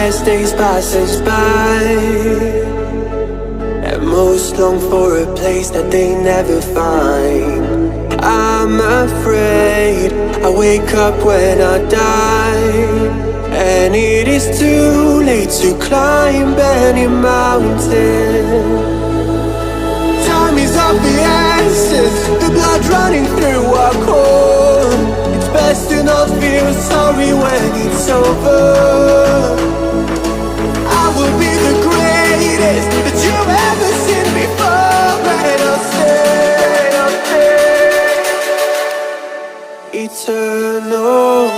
as days passes by, and most long for a place that they never find. I'm afraid I wake up when I die, and it is too late to climb any mountain. Time is of the essence, the blood running through our core. It's best to not feel sorry when it's over. I will be the greatest that you've ever seen before, and I'll stay eternal.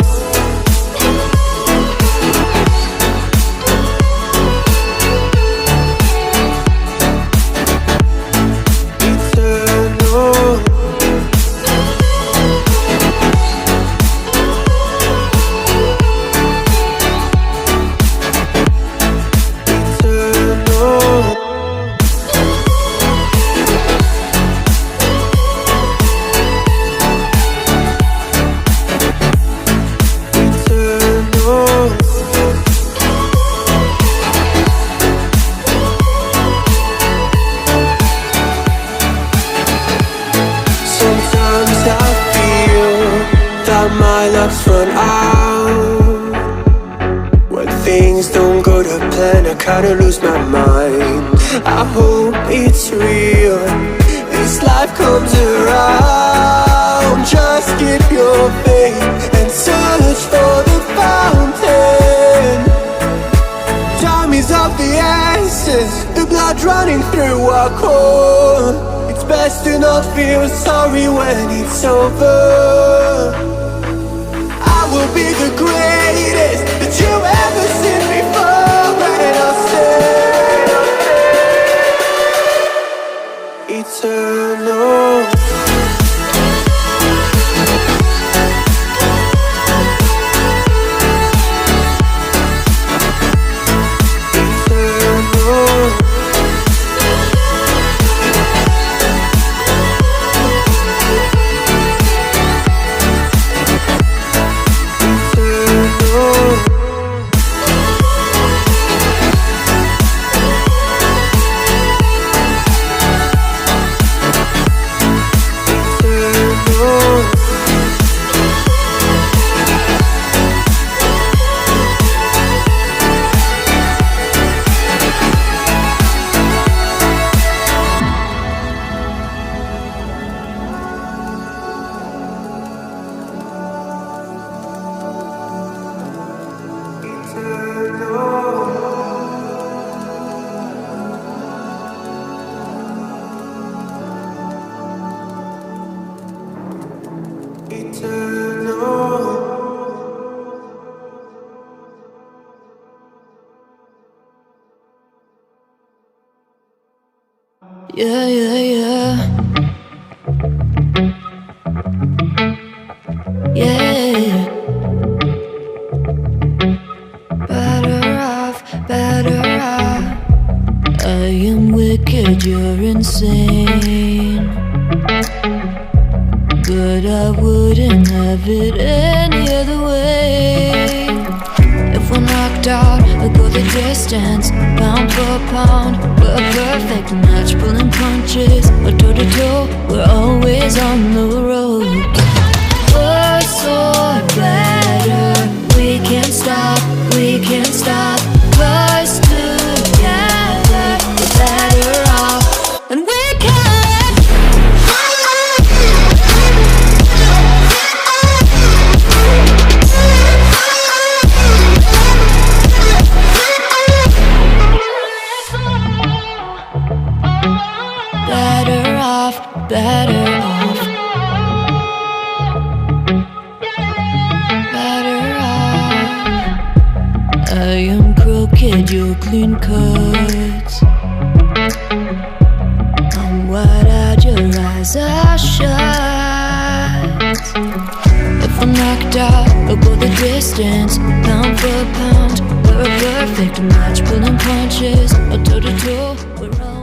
My luck's run out. When things don't go to plan, I kinda lose my mind. I hope it's real, this life comes around. Just keep your faith and search for the fountain. Time is of the essence, the blood running through our core. It's best to not feel sorry when it's over. Will be the greatest that you've ever seen before, and I'll stay eternal. Yeah, yeah, yeah. Yeah. Better off, better off. I am wicked, you're insane, but I wouldn't have it any other way. If we're knocked out, we'll go the distance, pound for pound. We're a perfect match, pulling punches. We're toe to toe, we're always on the road. We're so better, we can't stop, we can't stop. 'Cause together we're better off, and we can. Better off, better off, better off. I am crooked, you're clean cuts. I'm wide-eyed, your eyes are shut. If I'm knocked out, we'll go the distance, pound for pound. We're a perfect match, pulling punches, or toe to toe. We're all